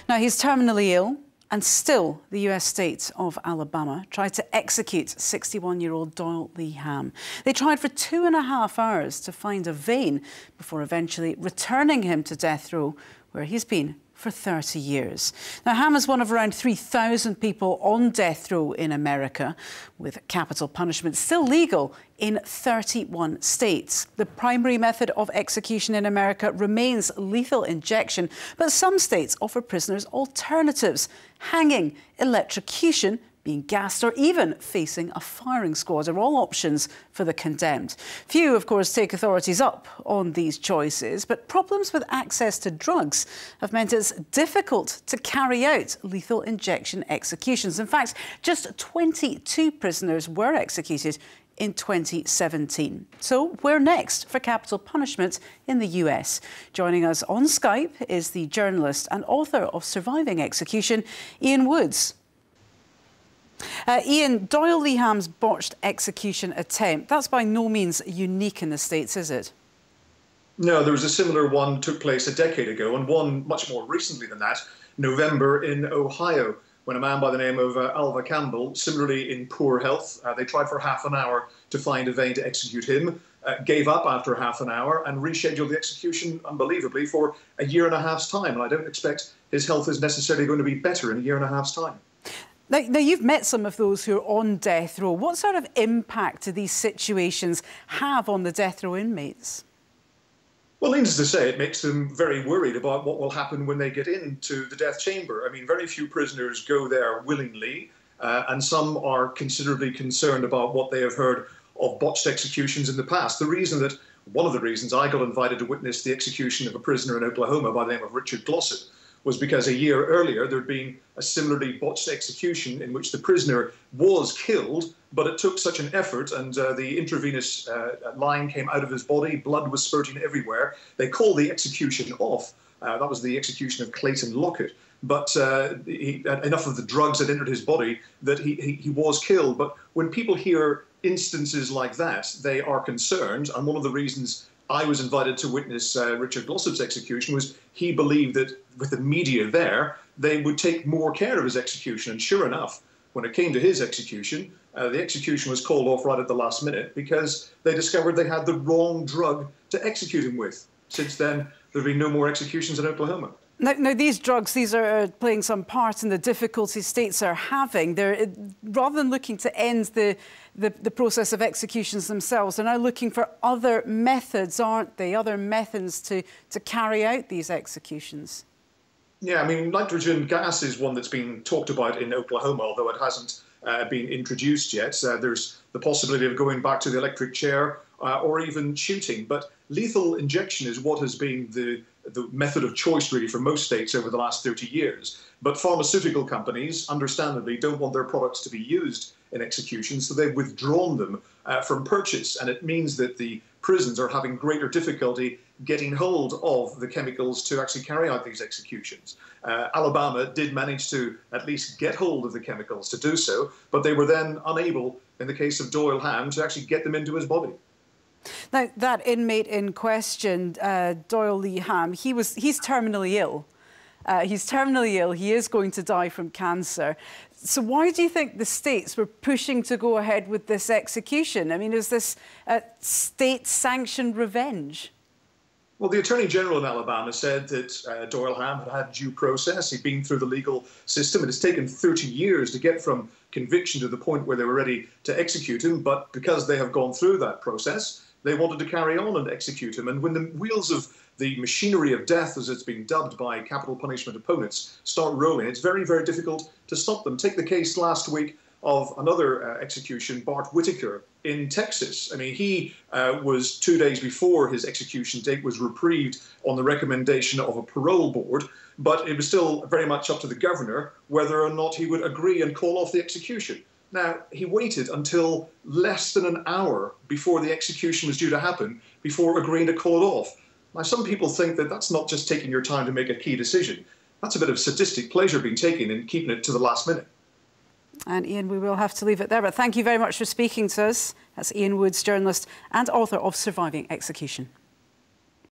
Now, he's terminally ill, and still the US state of Alabama tried to execute 61-year-old Doyle Lee Ham. They tried for 2.5 hours to find a vein before eventually returning him to death row, where he's been for 30 years. Now, Ham is one of around 3,000 people on death row in America, with capital punishment still legal in 31 states. The primary method of execution in America remains lethal injection, but some states offer prisoners alternatives: hanging, electrocution, being gassed, or even facing a firing squad are all options for the condemned. Few, of course, take authorities up on these choices, but problems with access to drugs have meant it's difficult to carry out lethal injection executions. In fact, just 22 prisoners were executed in 2017. So where next for capital punishment in the US? Joining us on Skype is the journalist and author of Surviving Execution, Ian Woods. Ian, Doyle Lee Ham's botched execution attempt, that's by no means unique in the States, is it? No, there was a similar one took place a decade ago, and one much more recently than that, November in Ohio, when a man by the name of Alva Campbell, similarly in poor health, they tried for half an hour to find a vein to execute him, gave up after half an hour and rescheduled the execution, unbelievably, for a year and a half's time. And I don't expect his health is necessarily going to be better in a year and a half's time. Now, you've met some of those who are on death row. What sort of impact do these situations have on the death row inmates? Well, needless to say, it makes them very worried about what will happen when they get into the death chamber. I mean, very few prisoners go there willingly, and some are considerably concerned about what they have heard of botched executions in the past. One of the reasons I got invited to witness the execution of a prisoner in Oklahoma by the name of Richard Glossop was because a year earlier there had been a similarly botched execution in which the prisoner was killed, but it took such an effort, and the intravenous line came out of his body, blood was spurting everywhere. They called the execution off. That was the execution of Clayton Lockett. But enough of the drugs had entered his body that he was killed. But when people hear instances like that, they are concerned, and one of the reasons I was invited to witness Richard Glossop's execution was he believed that with the media there, they would take more care of his execution. And sure enough, when it came to his execution, the execution was called off right at the last minute because they discovered they had the wrong drug to execute him with. Since then, there have been no more executions in Oklahoma. Now, these drugs, these are playing some part in the difficulties states are having. They're, rather than looking to end the process of executions themselves, they're now looking for other methods, aren't they? Other methods to carry out these executions. Yeah, I mean, nitrogen gas is one that's been talked about in Oklahoma, although it hasn't been introduced yet. There's the possibility of going back to the electric chair or even shooting. But lethal injection is what has been the method of choice, really, for most states over the last 30 years. But pharmaceutical companies, understandably, don't want their products to be used in executions, so they've withdrawn them from purchase. And it means that the prisons are having greater difficulty getting hold of the chemicals to actually carry out these executions. Alabama did manage to at least get hold of the chemicals to do so, but they were then unable, in the case of Doyle Ham, to actually get them into his body. Now, that inmate in question, Doyle Lee Ham, he's terminally ill. He's terminally ill. He is going to die from cancer. So why do you think the states were pushing to go ahead with this execution? I mean, is this state-sanctioned revenge? Well, the Attorney General in Alabama said that Doyle Ham had had due process. He'd been through the legal system. It has taken 30 years to get from conviction to the point where they were ready to execute him. But because they have gone through that process, they wanted to carry on and execute him. And when the wheels of the machinery of death, as it's been dubbed by capital punishment opponents, start rolling, it's very, very difficult to stop them. Take the case last week of another execution, Bart Whitaker in Texas. I mean, he was 2 days before his execution date, was reprieved on the recommendation of a parole board, but it was still very much up to the governor whether or not he would agree and call off the execution. Now, he waited until less than an hour before the execution was due to happen before agreeing to call it off. Now, some people think that that's not just taking your time to make a key decision. That's a bit of sadistic pleasure being taken in keeping it to the last minute. And Ian, we will have to leave it there, but thank you very much for speaking to us. That's Ian Woods, journalist and author of Surviving Execution.